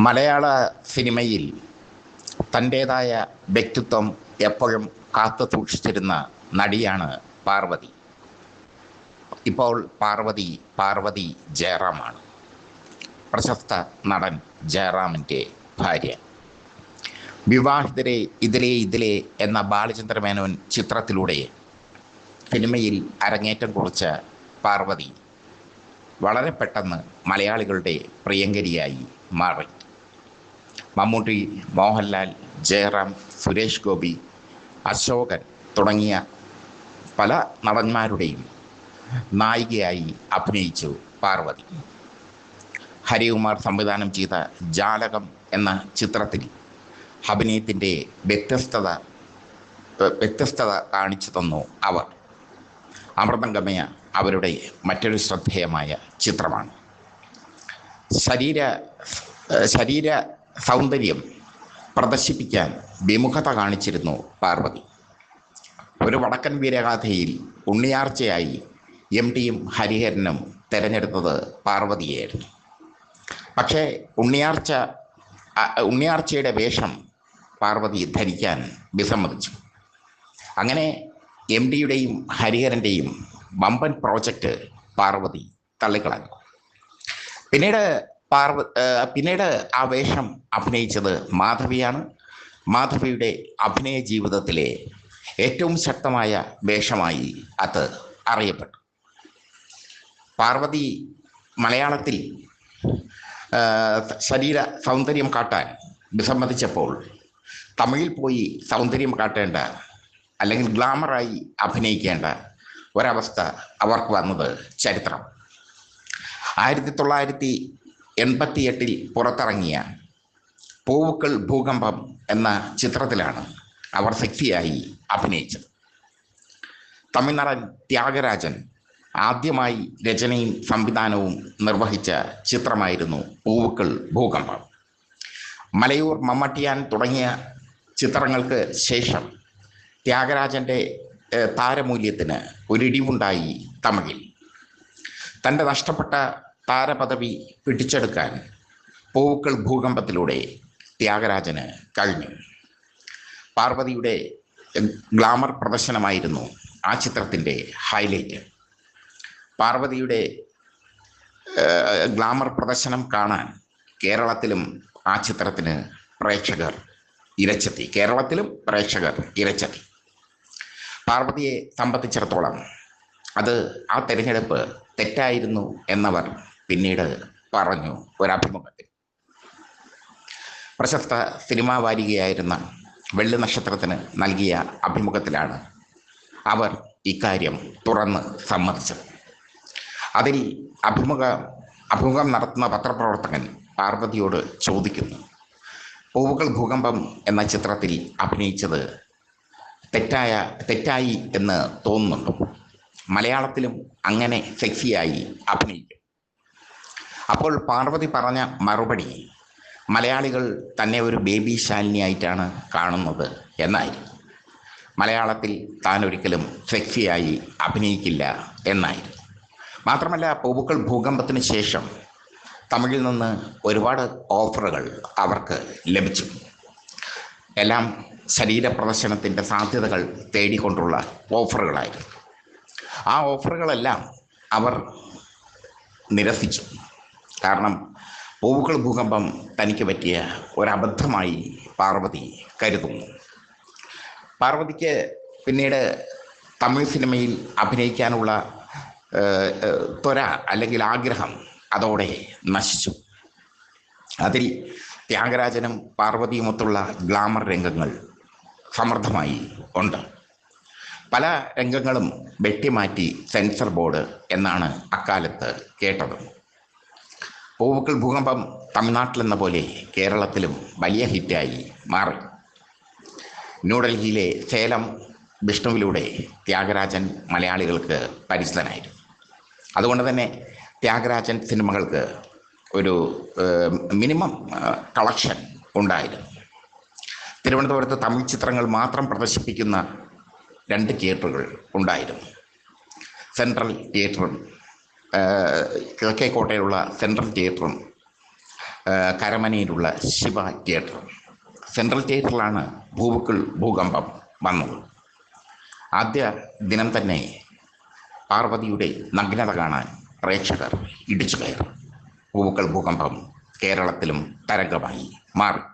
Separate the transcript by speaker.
Speaker 1: മലയാള സിനിമയിൽ തൻ്റേതായ വ്യക്തിത്വം എപ്പോഴും കാത്തു സൂക്ഷിച്ചിരുന്ന നടിയാണ് പാർവതി. ഇപ്പോൾ പാർവതി ജയറാമാണ്, പ്രശസ്ത നടൻ ജയറാമിൻ്റെ ഭാര്യ. വിവാഹിതരെ ഇതിലേ എന്ന ബാലചന്ദ്രമേനോൻ ചിത്രത്തിലൂടെ സിനിമയിൽ അരങ്ങേറ്റം കുറിച്ച പാർവതി വളരെ പെട്ടെന്ന് മലയാളികളുടെ പ്രിയങ്കരിയായി മാറി. മമ്മൂട്ടി, മോഹൻലാൽ, ജയറാം, സുരേഷ് ഗോപി, അശോകൻ തുടങ്ങിയ പല നടന്മാരുടെയും നായികയായി അഭിനയിച്ചു പാർവതി. ഹരികുമാർ സംവിധാനം ചെയ്ത ജാലകം എന്ന ചിത്രത്തിൽ അഭിനയത്തിൻ്റെ വ്യത്യസ്തത കാണിച്ചു തന്നു അവർ. അമൃതംഗമയ അവരുടെ മറ്റൊരു ശ്രദ്ധേയമായ ചിത്രമാണ്. ശരീര സൗന്ദര്യം പ്രദർശിപ്പിക്കാൻ വിമുഖത കാണിച്ചിരുന്നു പാർവതി. ഒരു വടക്കൻ വീരഗാഥയിൽ ഉണ്ണിയാർച്ചയായി എം.ടിയും ഹരിഹരനും തിരഞ്ഞെടുത്തത് പാർവതിയായിരുന്നു. പക്ഷേ ഉണ്ണിയാർച്ചയുടെ വേഷം പാർവതി ധരിക്കാൻ വിസമ്മതിച്ചു. അങ്ങനെ എം.ടിയുടെയും ഹരിഹരൻ്റെയും വമ്പൻ പ്രോജക്റ്റ് പാർവതി തള്ളിക്കളഞ്ഞു. പിന്നീട് ആ വേഷം അഭിനയിച്ചത് മാധവിയാണ്. മാധവിയുടെ അഭിനയ ജീവിതത്തിലെ ഏറ്റവും ശക്തമായ വേഷമായി അത് അറിയപ്പെട്ടു. പാർവതി മലയാളത്തിൽ ശരീര സൗന്ദര്യം കാട്ടാൻ വിസമ്മതിച്ചപ്പോൾ തമിഴിൽ പോയി സൗന്ദര്യം കാട്ടേണ്ട അല്ലെങ്കിൽ ഗ്ലാമറായി അഭിനയിക്കേണ്ട ഒരവസ്ഥ അവർക്ക് വന്നത് ചരിത്രം. 1988 പുറത്തിറങ്ങിയ പൂവുക്കൾ ഭൂകമ്പം എന്ന ചിത്രത്തിലാണ് അവർ സെക്സിയായി അഭിനയിച്ചത്. തമിഴ്നാടൻ ത്യാഗരാജൻ ആദ്യമായി രചനയും സംവിധാനവും നിർവഹിച്ച ചിത്രമായിരുന്നു പൂവുക്കൾ ഭൂകമ്പം. മലയൂർ, മമ്മട്ടിയാൻ തുടങ്ങിയ ചിത്രങ്ങൾക്ക് ശേഷം ത്യാഗരാജൻ്റെ താരമൂല്യത്തിന് ഒരിടിവുണ്ടായി തമിഴിൽ. തൻ്റെ നഷ്ടപ്പെട്ട താരപദവി പിടിച്ചെടുക്കാൻ പൂവുക്കൾ ഭൂകമ്പത്തിലൂടെ ത്യാഗരാജന് കഴിഞ്ഞു. പാർവതിയുടെ ഗ്ലാമർ പ്രദർശനമായിരുന്നു ആ ചിത്രത്തിൻ്റെ ഹൈലൈറ്റ്. പാർവതിയുടെ ഗ്ലാമർ പ്രദർശനം കാണാൻ കേരളത്തിലും ആ ചിത്രത്തിന് പ്രേക്ഷകർ ഇരച്ചെത്തി. പാർവതിയെ സംബന്ധിച്ചിടത്തോളം ആ തിരഞ്ഞെടുപ്പ് തെറ്റായിരുന്നു എന്നവർ പിന്നീട് പറഞ്ഞു ഒരഭിമുഖത്തിൽ. പ്രശസ്ത സിനിമാ വാരികയായിരുന്ന വെള്ളി നക്ഷത്രത്തിന് നൽകിയ അഭിമുഖത്തിലാണ് അവർ ഇക്കാര്യം തുറന്ന് സമ്മതിച്ചത്. അതിൽ അഭിമുഖം നടത്തുന്ന പത്രപ്രവർത്തകൻ പാർവതിയോട് ചോദിക്കുന്നു, പൂവുകൾ ഭൂകമ്പം എന്ന ചിത്രത്തിൽ അഭിനയിച്ചത് തെറ്റായി എന്ന് തോന്നുന്നുണ്ടോ? മലയാളത്തിലും അങ്ങനെ സെക്സിയായി അഭിനയിക്കും. അപ്പോൾ പാർവതി പറഞ്ഞ മറുപടി, മലയാളികൾ തന്നെ ഒരു ബേബി ശാലിനിയായിട്ടാണ് കാണുന്നത് എന്നായിരുന്നു. മലയാളത്തിൽ താൻ ഒരിക്കലും സെക്സിയായി അഭിനയിക്കില്ല എന്നായിരുന്നു. മാത്രമല്ല, പൂവുക്കൾ ഭൂകമ്പത്തിന് ശേഷം തമിഴിൽ നിന്ന് ഒരുപാട് ഓഫറുകൾ അവർക്ക് ലഭിച്ചു. എല്ലാം ശരീര പ്രദർശനത്തിൻ്റെ സാധ്യതകൾ തേടിക്കൊണ്ടുള്ള ഓഫറുകളായിരുന്നു. ആ ഓഫറുകളെല്ലാം അവർ നിരസിച്ചു. കാരണം പൂവുക്കൾ ഭൂകമ്പം തനിക്ക് പറ്റിയ ഒരബദ്ധമായി പാർവതി കരുതുന്നു. പാർവതിക്ക് പിന്നീട് തമിഴ് സിനിമയിൽ അഭിനയിക്കാനുള്ള ത്വര അല്ലെങ്കിൽ ആഗ്രഹം അതോടെ നശിച്ചു. അതിൽ ത്യാഗരാജനും പാർവതിയുമൊത്തുള്ള ഗ്ലാമർ രംഗങ്ങൾ സമൃദ്ധമായി ഉണ്ട്. പല രംഗങ്ങളും വെട്ടിമാറ്റി സെൻസർ ബോർഡ് എന്നാണ് അക്കാലത്ത് കേട്ടത്. പൂവുക്കൾ ഭൂകമ്പം തമിഴ്നാട്ടിലെന്ന പോലെ കേരളത്തിലും വലിയ ഹിറ്റായി മാറി. ന്യൂഡൽഹിയിലെ സേലം വിഷ്ണുവിലൂടെ ത്യാഗരാജൻ മലയാളികൾക്ക് പരിചിതനായിരുന്നു. അതുകൊണ്ട് തന്നെ ത്യാഗരാജൻ സിനിമകൾക്ക് ഒരു മിനിമം കളക്ഷൻ ഉണ്ടായിരുന്നു. തിരുവനന്തപുരത്ത് തമിഴ് ചിത്രങ്ങൾ മാത്രം പ്രദർശിപ്പിക്കുന്ന 2 തിയേറ്ററുകൾ ഉണ്ടായിരുന്നു. സെൻട്രൽ തിയേറ്ററും കിഴക്കേക്കോട്ടയിലുള്ള സെൻട്രൽ തിയേറ്ററും കരമനയിലുള്ള ശിവ തിയേറ്റർ. സെൻട്രൽ തിയേറ്ററിലാണ് ഭൂവുക്കിൾ ഭൂകമ്പം വന്നത്. ആദ്യ ദിനം തന്നെ പാർവതിയുടെ നഗ്നത കാണാൻ പ്രേക്ഷകർ ഇടിച്ചു കയറി. ഭൂവുക്കിൾ ഭൂകമ്പം കേരളത്തിലും തരംഗമായി മാറി.